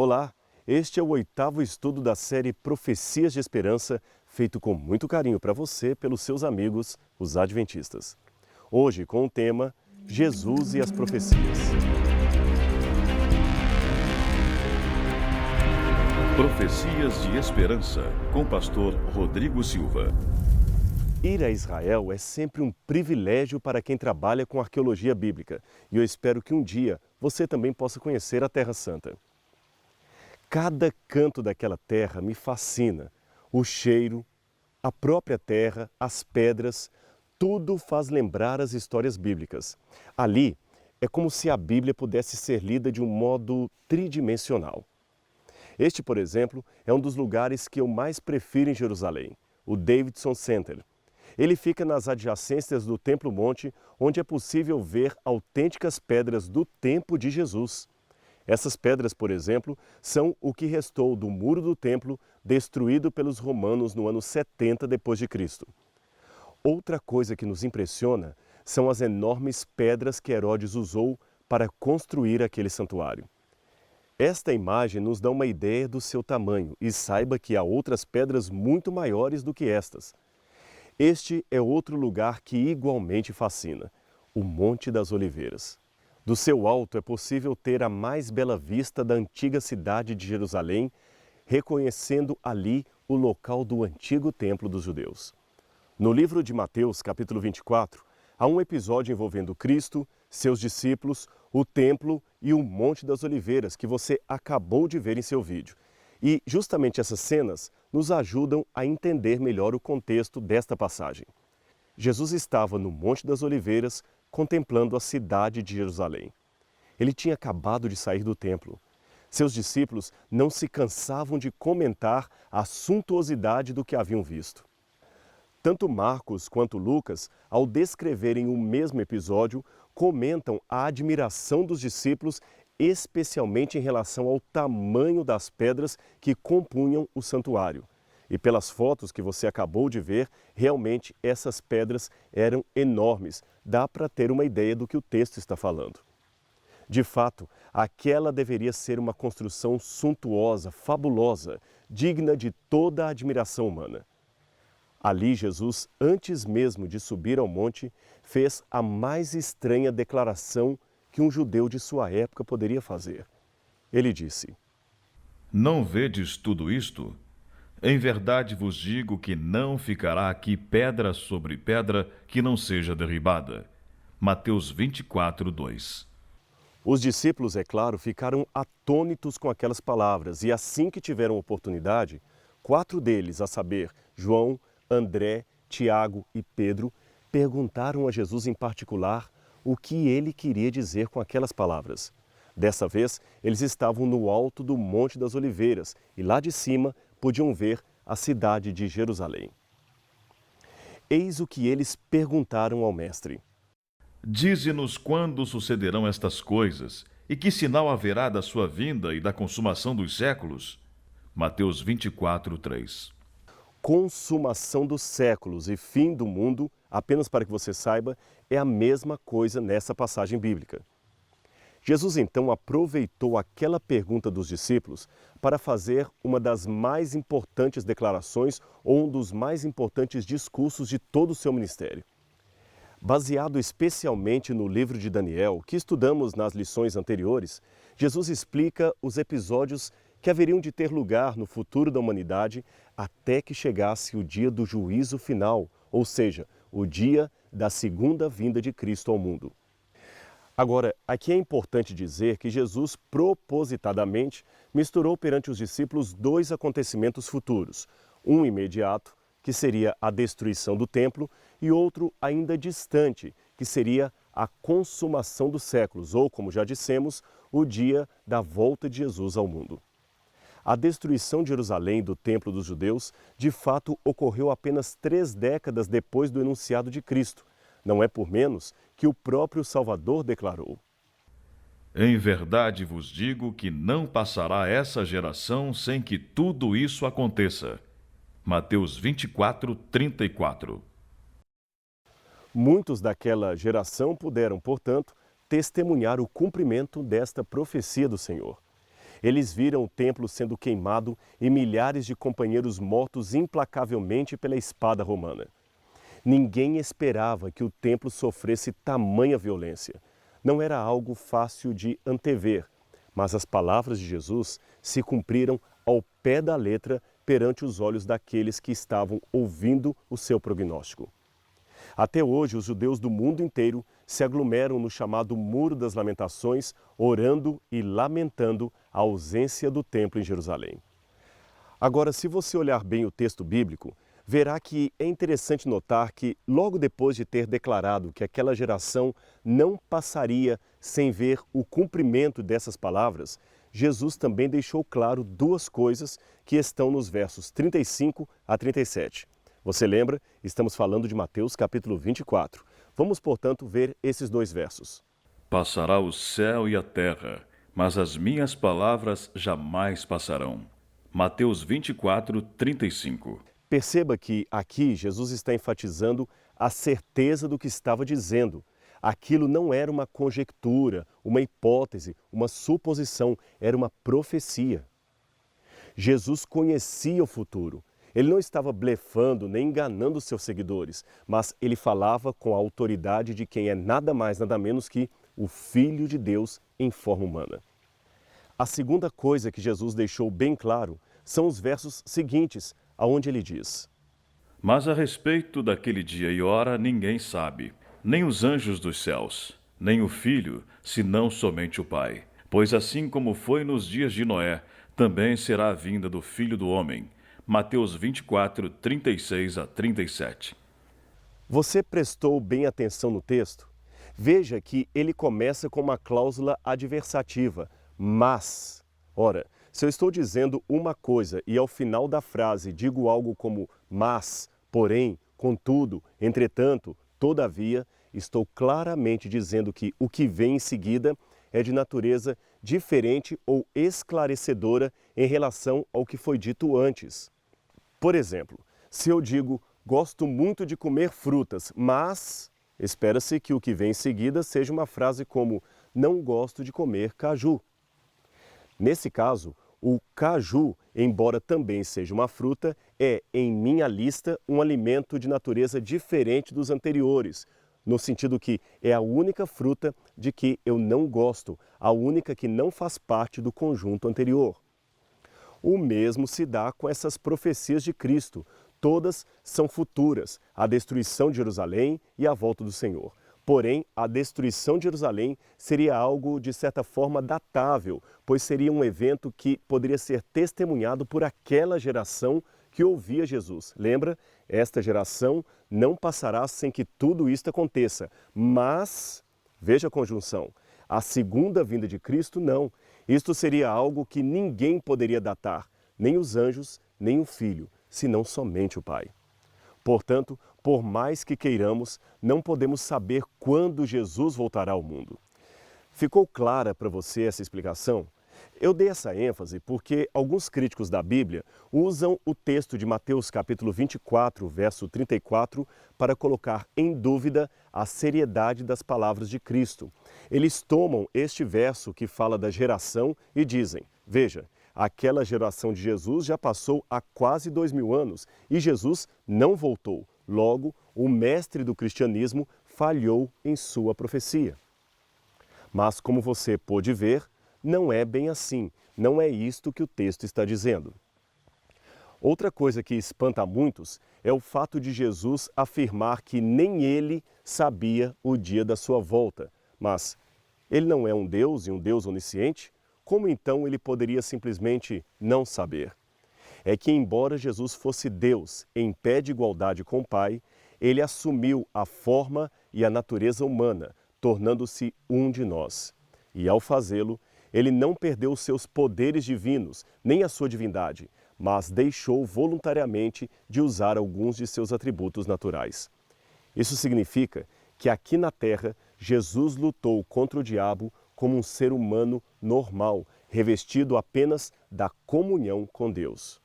Olá, este é o 8º estudo da série Profecias de Esperança, feito com muito carinho para você pelos seus amigos, os adventistas. Hoje com o tema Jesus e as Profecias. Profecias de Esperança, com o pastor Rodrigo Silva. Ir a Israel é sempre um privilégio para quem trabalha com arqueologia bíblica, e eu espero que um dia você também possa conhecer a Terra Santa. Cada canto daquela terra me fascina. O cheiro, a própria terra, as pedras, tudo faz lembrar as histórias bíblicas. Ali é como se a Bíblia pudesse ser lida de um modo tridimensional. Este, por exemplo, é um dos lugares que eu mais prefiro em Jerusalém, o Davidson Center. Ele fica nas adjacências do Templo Monte, onde é possível ver autênticas pedras do tempo de Jesus. Essas pedras, por exemplo, são o que restou do muro do templo destruído pelos romanos no ano 70 d.C. Outra coisa que nos impressiona são as enormes pedras que Herodes usou para construir aquele santuário. Esta imagem nos dá uma ideia do seu tamanho e saiba que há outras pedras muito maiores do que estas. Este é outro lugar que igualmente fascina, o Monte das Oliveiras. Do seu alto é possível ter a mais bela vista da antiga cidade de Jerusalém, reconhecendo ali o local do antigo templo dos judeus. No livro de Mateus, capítulo 24, há um episódio envolvendo Cristo, seus discípulos, o templo e o Monte das Oliveiras, que você acabou de ver em seu vídeo. E justamente essas cenas nos ajudam a entender melhor o contexto desta passagem. Jesus estava no Monte das Oliveiras, contemplando a cidade de Jerusalém. Ele tinha acabado de sair do templo. Seus discípulos não se cansavam de comentar a suntuosidade do que haviam visto. Tanto Marcos quanto Lucas, ao descreverem o mesmo episódio, comentam a admiração dos discípulos, especialmente em relação ao tamanho das pedras que compunham o santuário. E pelas fotos que você acabou de ver, realmente essas pedras eram enormes. Dá para ter uma ideia do que o texto está falando. De fato, aquela deveria ser uma construção suntuosa, fabulosa, digna de toda a admiração humana. Ali Jesus, antes mesmo de subir ao monte, fez a mais estranha declaração que um judeu de sua época poderia fazer. Ele disse: Não vedes tudo isto? Em verdade vos digo que não ficará aqui pedra sobre pedra que não seja derribada. Mateus 24, 2. Os discípulos, é claro, ficaram atônitos com aquelas palavras e assim que tiveram oportunidade, 4 deles, a saber, João, André, Tiago e Pedro, perguntaram a Jesus em particular o que ele queria dizer com aquelas palavras. Dessa vez, eles estavam no alto do Monte das Oliveiras e lá de cima podiam ver a cidade de Jerusalém. Eis o que eles perguntaram ao mestre. Dize-nos quando sucederão estas coisas, e que sinal haverá da sua vinda e da consumação dos séculos? Mateus 24, 3. Consumação dos séculos e fim do mundo, apenas para que você saiba, é a mesma coisa nessa passagem bíblica. Jesus então aproveitou aquela pergunta dos discípulos para fazer uma das mais importantes declarações ou um dos mais importantes discursos de todo o seu ministério. Baseado especialmente no livro de Daniel, que estudamos nas lições anteriores, Jesus explica os episódios que haveriam de ter lugar no futuro da humanidade até que chegasse o dia do juízo final, ou seja, o dia da segunda vinda de Cristo ao mundo. Agora, aqui é importante dizer que Jesus propositadamente misturou perante os discípulos 2 acontecimentos futuros, um imediato, que seria a destruição do templo, e outro ainda distante, que seria a consumação dos séculos, ou, como já dissemos, o dia da volta de Jesus ao mundo. A destruição de Jerusalém do templo dos judeus, de fato, ocorreu apenas 3 décadas depois do enunciado de Cristo. Não é por menos que o próprio Salvador declarou: Em verdade vos digo que não passará essa geração sem que tudo isso aconteça. Mateus 24, 34. Muitos daquela geração puderam, portanto, testemunhar o cumprimento desta profecia do Senhor. Eles viram o templo sendo queimado e milhares de companheiros mortos implacavelmente pela espada romana. Ninguém esperava que o templo sofresse tamanha violência. Não era algo fácil de antever, mas as palavras de Jesus se cumpriram ao pé da letra perante os olhos daqueles que estavam ouvindo o seu prognóstico. Até hoje, os judeus do mundo inteiro se aglomeram no chamado Muro das Lamentações, orando e lamentando a ausência do templo em Jerusalém. Agora, se você olhar bem o texto bíblico, verá que é interessante notar que, logo depois de ter declarado que aquela geração não passaria sem ver o cumprimento dessas palavras, Jesus também deixou claro duas coisas que estão nos versos 35 a 37. Você lembra? Estamos falando de Mateus capítulo 24. Vamos, portanto, ver esses dois versos. Passará o céu e a terra, mas as minhas palavras jamais passarão. Mateus 24, 35. Perceba que aqui Jesus está enfatizando a certeza do que estava dizendo. Aquilo não era uma conjectura, uma hipótese, uma suposição, era uma profecia. Jesus conhecia o futuro. Ele não estava blefando nem enganando seus seguidores, mas ele falava com a autoridade de quem é nada mais, nada menos que o Filho de Deus em forma humana. A segunda coisa que Jesus deixou bem claro são os versos seguintes, aonde ele diz: Mas a respeito daquele dia e hora ninguém sabe, nem os anjos dos céus, nem o Filho, senão somente o Pai. Pois assim como foi nos dias de Noé, também será a vinda do Filho do Homem. Mateus 24, 36 a 37. Você prestou bem atenção no texto? Veja que ele começa com uma cláusula adversativa, mas. Ora, se eu estou dizendo uma coisa e ao final da frase digo algo como mas, porém, contudo, entretanto, todavia, estou claramente dizendo que o que vem em seguida é de natureza diferente ou esclarecedora em relação ao que foi dito antes. Por exemplo, se eu digo gosto muito de comer frutas, mas espera-se que o que vem em seguida seja uma frase como não gosto de comer caju. Nesse caso, o caju, embora também seja uma fruta, é, em minha lista, um alimento de natureza diferente dos anteriores, no sentido que é a única fruta de que eu não gosto, a única que não faz parte do conjunto anterior. O mesmo se dá com essas profecias de Cristo. Todas são futuras, a destruição de Jerusalém e a volta do Senhor. Porém, a destruição de Jerusalém seria algo, de certa forma, datável, pois seria um evento que poderia ser testemunhado por aquela geração que ouvia Jesus. Lembra? Esta geração não passará sem que tudo isto aconteça. Mas, veja a conjunção, a segunda vinda de Cristo não. Isto seria algo que ninguém poderia datar, nem os anjos, nem o Filho, senão somente o Pai. Portanto, por mais que queiramos, não podemos saber quando Jesus voltará ao mundo. Ficou clara para você essa explicação? Eu dei essa ênfase porque alguns críticos da Bíblia usam o texto de Mateus capítulo 24, verso 34, para colocar em dúvida a seriedade das palavras de Cristo. Eles tomam este verso que fala da geração e dizem, veja, aquela geração de Jesus já passou há quase 2000 anos e Jesus não voltou. Logo, o mestre do cristianismo falhou em sua profecia. Mas como você pôde ver, não é bem assim, não é isto que o texto está dizendo. Outra coisa que espanta a muitos é o fato de Jesus afirmar que nem ele sabia o dia da sua volta. Mas ele não é um Deus e um Deus onisciente? Como então ele poderia simplesmente não saber? É que embora Jesus fosse Deus em pé de igualdade com o Pai, ele assumiu a forma e a natureza humana, tornando-se um de nós. E ao fazê-lo, ele não perdeu seus poderes divinos, nem a sua divindade, mas deixou voluntariamente de usar alguns de seus atributos naturais. Isso significa que aqui na Terra, Jesus lutou contra o diabo como um ser humano normal, revestido apenas da comunhão com Deus.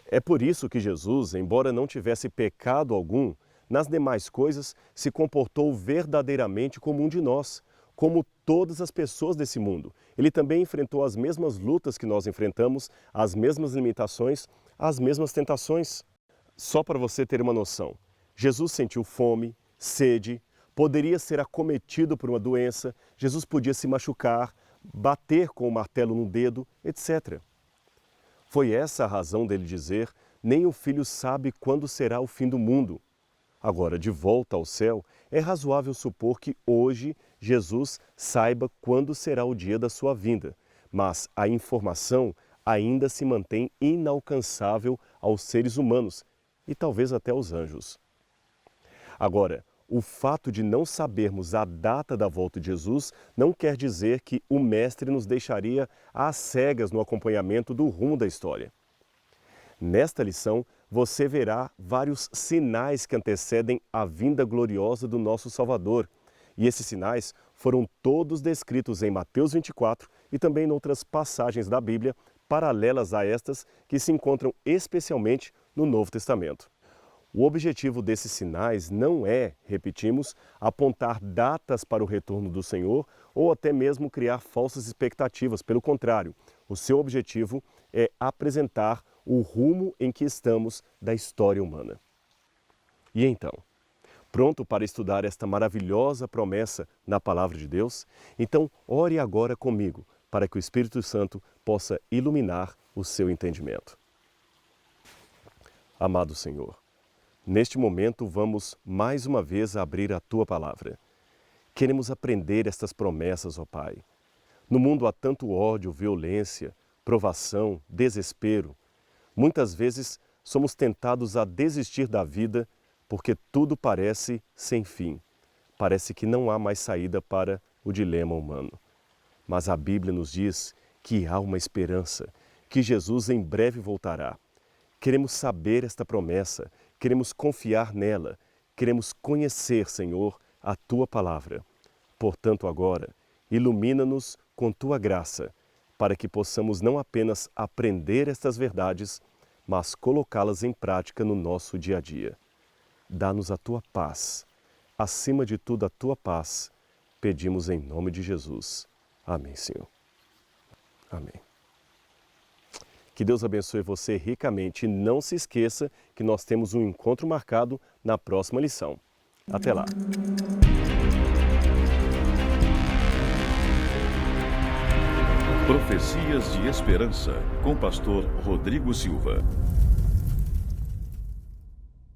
É por isso que Jesus, embora não tivesse pecado algum, nas demais coisas se comportou verdadeiramente como um de nós, como todas as pessoas desse mundo. Ele também enfrentou as mesmas lutas que nós enfrentamos, as mesmas limitações, as mesmas tentações. Só para você ter uma noção, Jesus sentiu fome, sede, poderia ser acometido por uma doença, Jesus podia se machucar, bater com o martelo no dedo, etc. Foi essa a razão dele dizer: nem o filho sabe quando será o fim do mundo. Agora, de volta ao céu, é razoável supor que hoje Jesus saiba quando será o dia da sua vinda, mas a informação ainda se mantém inalcançável aos seres humanos e talvez até aos anjos. Agora, o fato de não sabermos a data da volta de Jesus não quer dizer que o Mestre nos deixaria às cegas no acompanhamento do rumo da história. Nesta lição, você verá vários sinais que antecedem a vinda gloriosa do nosso Salvador. E esses sinais foram todos descritos em Mateus 24 e também em outras passagens da Bíblia, paralelas a estas que se encontram especialmente no Novo Testamento. O objetivo desses sinais não é, repetimos, apontar datas para o retorno do Senhor ou até mesmo criar falsas expectativas. Pelo contrário, o seu objetivo é apresentar o rumo em que estamos da história humana. E então, pronto para estudar esta maravilhosa promessa na Palavra de Deus? Então, ore agora comigo, para que o Espírito Santo possa iluminar o seu entendimento. Amado Senhor, neste momento vamos mais uma vez abrir a Tua Palavra. Queremos aprender estas promessas, ó Pai. No mundo há tanto ódio, violência, provação, desespero. Muitas vezes somos tentados a desistir da vida porque tudo parece sem fim. Parece que não há mais saída para o dilema humano. Mas a Bíblia nos diz que há uma esperança, que Jesus em breve voltará. Queremos saber esta promessa, queremos confiar nela, queremos conhecer, Senhor, a Tua Palavra. Portanto, agora, ilumina-nos com Tua graça, para que possamos não apenas aprender estas verdades, mas colocá-las em prática no nosso dia a dia. Dá-nos a Tua paz. Acima de tudo, a Tua paz. Pedimos em nome de Jesus. Amém, Senhor. Amém. Que Deus abençoe você ricamente e não se esqueça que nós temos um encontro marcado na próxima lição. Até lá! Profecias de Esperança, com o pastor Rodrigo Silva.